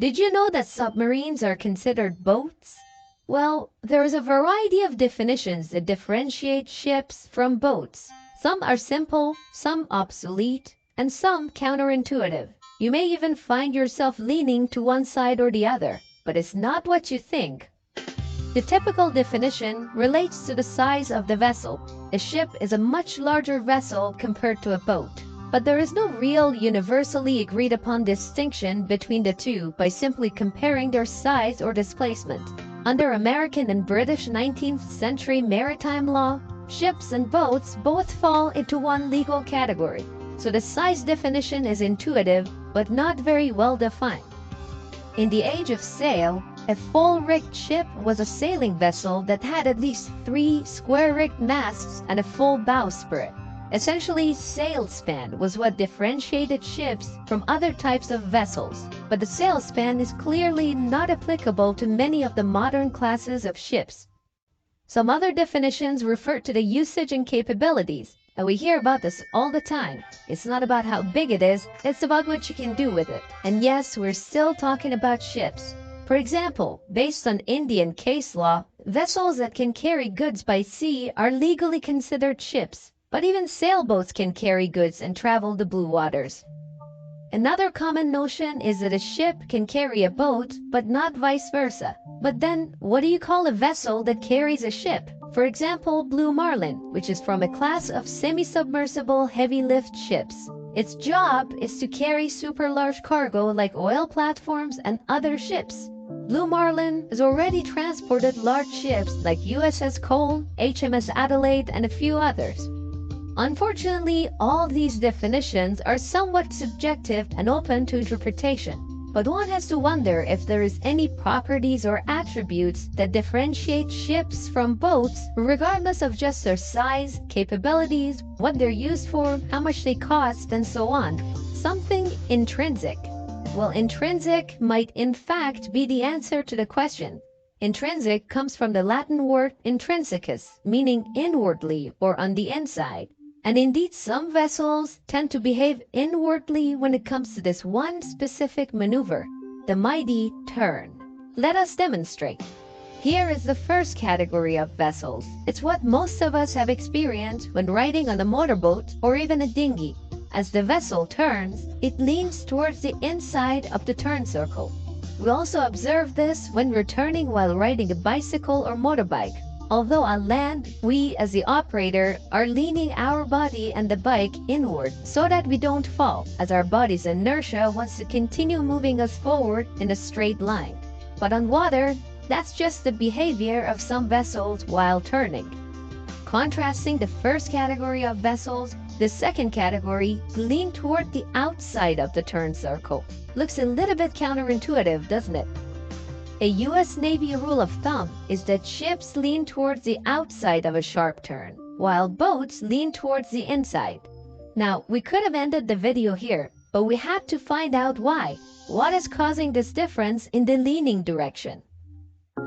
Did you know that submarines are considered boats? Well, there is a variety of definitions that differentiate ships from boats. Some are simple, some obsolete, and some counterintuitive. You may even find yourself leaning to one side or the other, but it's not what you think. The typical definition relates to the size of the vessel. A ship is a much larger vessel compared to a boat. But there is no real universally agreed upon distinction between the two by simply comparing their size or displacement. Under American and British 19th century maritime law, ships and boats both fall into one legal category, so the size definition is intuitive but not very well defined. In the age of sail, a full-rigged ship was a sailing vessel that had at least 3 square-rigged masts and a full bowsprit. Essentially, sail span was what differentiated ships from other types of vessels, but the sail span is clearly not applicable to many of the modern classes of ships. Some other definitions refer to the usage and capabilities, and we hear about this all the time. It's not about how big it is, it's about what you can do with it. And yes, we're still talking about ships. For example, based on Indian case law, vessels that can carry goods by sea are legally considered ships. But even sailboats can carry goods and travel the blue waters. Another common notion is that a ship can carry a boat, but not vice versa. But then, what do you call a vessel that carries a ship? For example, Blue Marlin, which is from a class of semi-submersible heavy-lift ships. Its job is to carry super large cargo like oil platforms and other ships. Blue Marlin has already transported large ships like USS Cole, HMS Adelaide, and a few others. Unfortunately, all these definitions are somewhat subjective and open to interpretation, but one has to wonder if there is any properties or attributes that differentiate ships from boats regardless of just their size, capabilities, what they're used for, how much they cost, and so on. Something intrinsic. Well, intrinsic might in fact be the answer to the question. Intrinsic comes from the Latin word intrinsicus, meaning inwardly or on the inside. And indeed, some vessels tend to behave inwardly when it comes to this one specific maneuver, the mighty turn. Let us demonstrate. Here is the first category of vessels. It's what most of us have experienced when riding on a motorboat or even a dinghy. As the vessel turns, it leans towards the inside of the turn circle. We also observe this when we're turning while riding a bicycle or motorbike. Although on land, we as the operator are leaning our body and the bike inward so that we don't fall, as our body's inertia wants to continue moving us forward in a straight line. But on water, that's just the behavior of some vessels while turning. Contrasting the first category of vessels, the second category lean toward the outside of the turn circle. Looks a little bit counterintuitive, doesn't it? A U.S. Navy rule of thumb is that ships lean towards the outside of a sharp turn, while boats lean towards the inside. Now, we could have ended the video here, but we had to find out why. What is causing this difference in the leaning direction?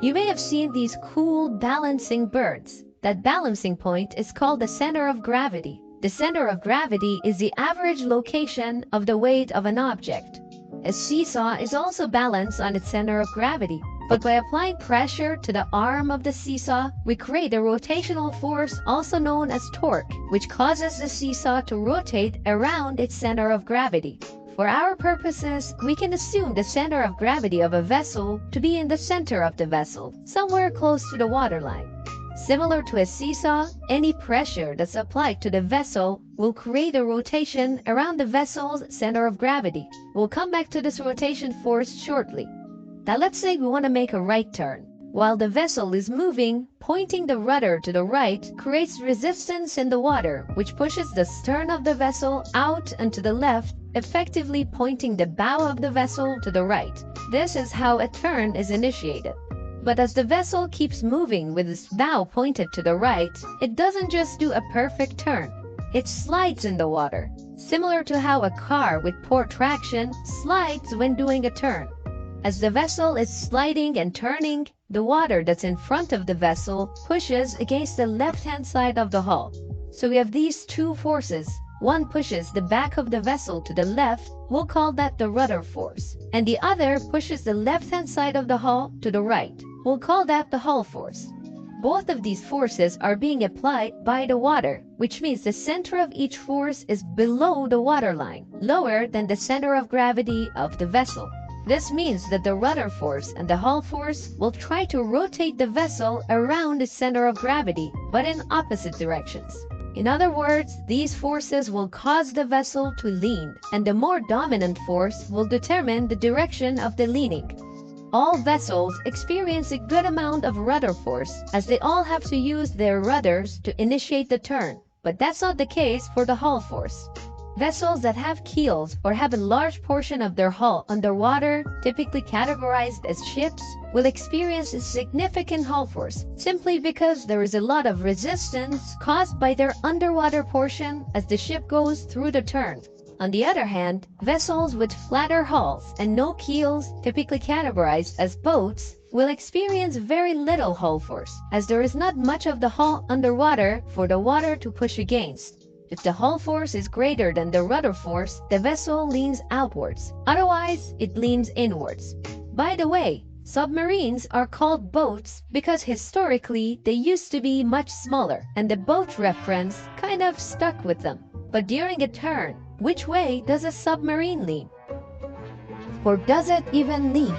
You may have seen these cool balancing birds. That balancing point is called the center of gravity. The center of gravity is the average location of the weight of an object. A seesaw is also balanced on its center of gravity, but by applying pressure to the arm of the seesaw, we create a rotational force also known as torque, which causes the seesaw to rotate around its center of gravity. For our purposes, we can assume the center of gravity of a vessel to be in the center of the vessel, somewhere close to the waterline. Similar to a seesaw, any pressure that's applied to the vessel will create a rotation around the vessel's center of gravity. We'll come back to this rotation force shortly. Now let's say we want to make a right turn. While the vessel is moving, pointing the rudder to the right creates resistance in the water, which pushes the stern of the vessel out and to the left, effectively pointing the bow of the vessel to the right. This is how a turn is initiated. But as the vessel keeps moving with its bow pointed to the right, it doesn't just do a perfect turn. It slides in the water, similar to how a car with poor traction slides when doing a turn. As the vessel is sliding and turning, the water that's in front of the vessel pushes against the left-hand side of the hull. So we have these two forces. one pushes the back of the vessel to the left, we'll call that the rudder force, and the other pushes the left-hand side of the hull to the right. We'll call that the hull force. Both of these forces are being applied by the water, which means the center of each force is below the waterline, lower than the center of gravity of the vessel. This means that the rudder force and the hull force will try to rotate the vessel around the center of gravity, but in opposite directions. In other words, these forces will cause the vessel to lean, and the more dominant force will determine the direction of the leaning. All vessels experience a good amount of rudder force, as they all have to use their rudders to initiate the turn, but that's not the case for the hull force. Vessels that have keels or have a large portion of their hull underwater, typically categorized as ships, will experience a significant hull force simply because there is a lot of resistance caused by their underwater portion as the ship goes through the turn. On the other hand, vessels with flatter hulls and no keels, typically categorized as boats, will experience very little hull force, as there is not much of the hull underwater for the water to push against. If the hull force is greater than the rudder force, the vessel leans outwards. Otherwise, it leans inwards. By the way, submarines are called boats because historically they used to be much smaller, and the boat reference kind of stuck with them. But during a turn, which way does a submarine lean? Or does it even lean?